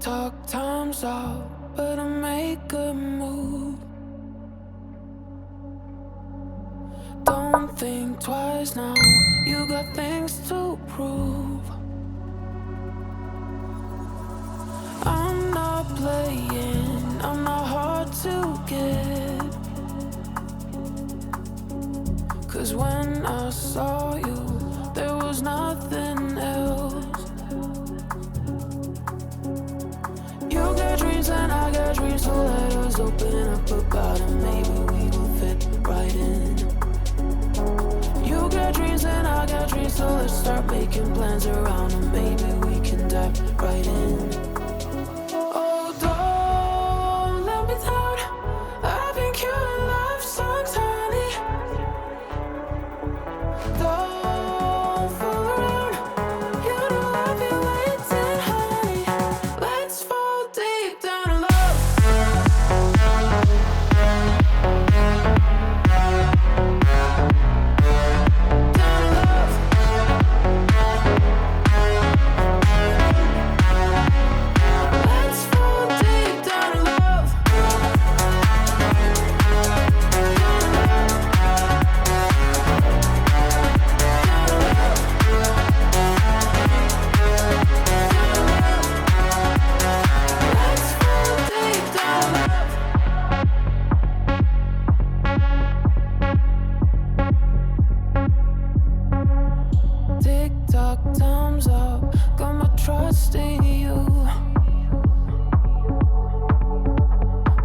Tick-tock, time's up, better make a move. Don't think twice now, you got things to prove. I'm not playing, I'm not hard to get. 'Cause when I saw you, there was nothing else. You got dreams and I got dreams, so let us open up about it. Maybe we will fit right in. You got dreams and I got dreams, so let's start making plans around it. Maybe we can dive right in. Oh, don't let me down, I've been killing love songs, honey. Don't fool around, you know I've been waiting, honey. Let's fall deep down in love. Down in love. Let's fall deep down in love. Let's fall deep down in love. Tick-tock, time's up, got my trust in you.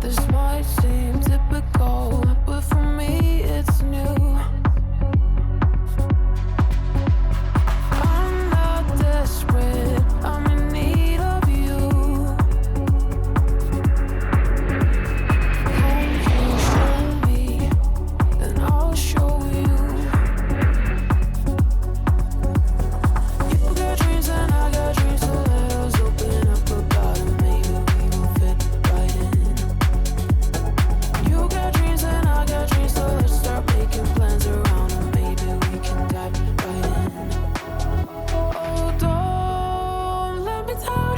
This might seem typical, but for me it's new. I'm not desperate, I'm in need of you. Come you show me, then I'll show you. You got dreams and I got dreams, so let us open up about it. Maybe we will fit right in. You got dreams and I got dreams, so let's start making plans around it. Maybe we can dive right in. Oh, don't let me down,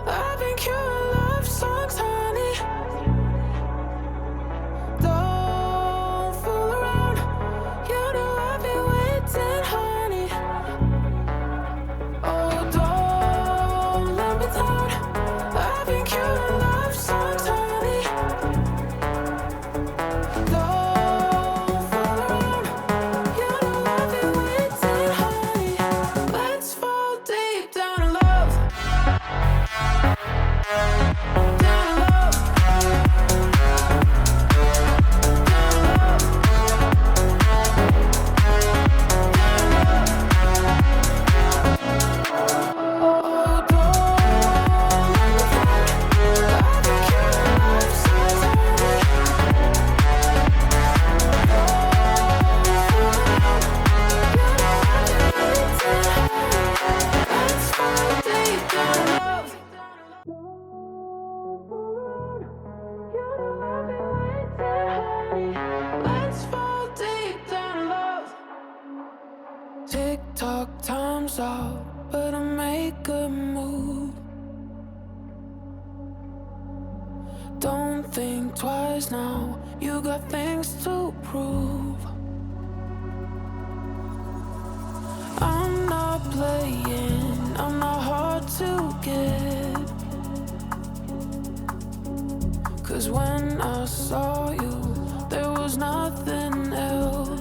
I've been killing love songs, honey. Don't fool around, you know I've been waiting, honey. Oh, don't let me down, I've been killing love songs, honey. Don't fool around, you know I've been waiting, honey. Let's fall deep down in love. Down in love. Oh, don't let me down, I've been killing love songs, honey. Let's fall deep down in love. Let's fall deep down in love. Tick-tock, time's up, better make a move. Don't think twice now, you got things to prove. I'm not playing, I'm not hard to get. 'Cause when I saw you, there was nothing else.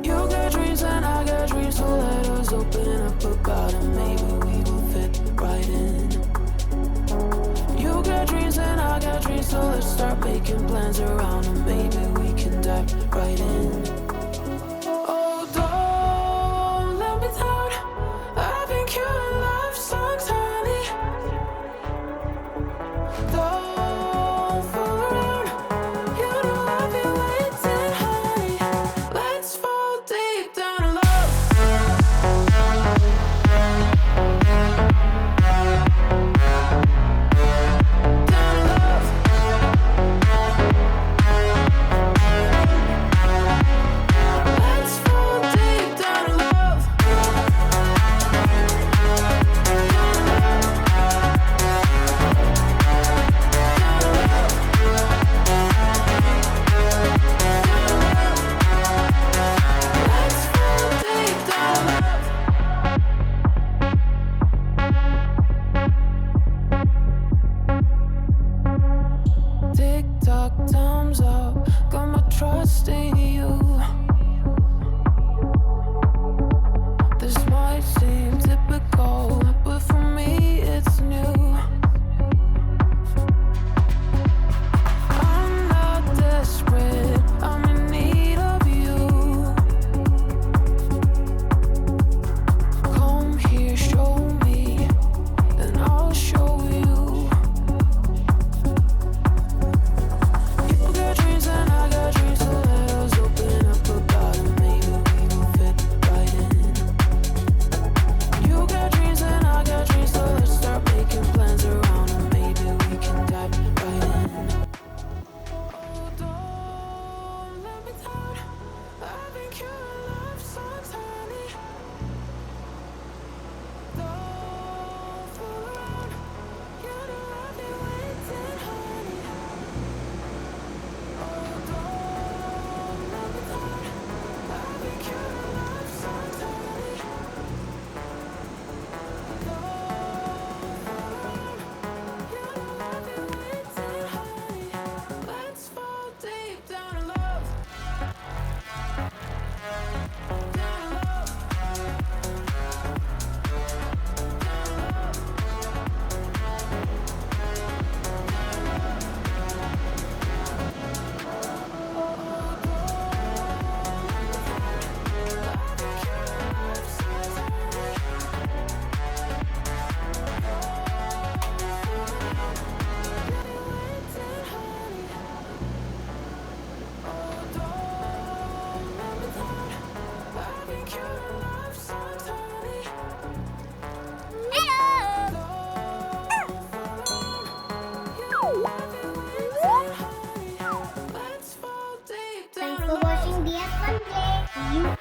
You got dreams and I got dreams, so let us open up about it. Maybe we will fit right in. You got dreams and I got dreams, so let's start making plans around it. Maybe we can dive right in. Oh, don't let me down, I've been killing love songs, honey. Don't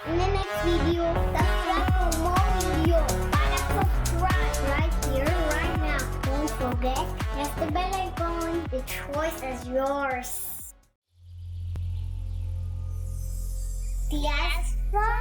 in the next video. Subscribe for more videos. Para subscribe right here, right now. Don't forget, press the bell icon. The choice is yours. Diyas.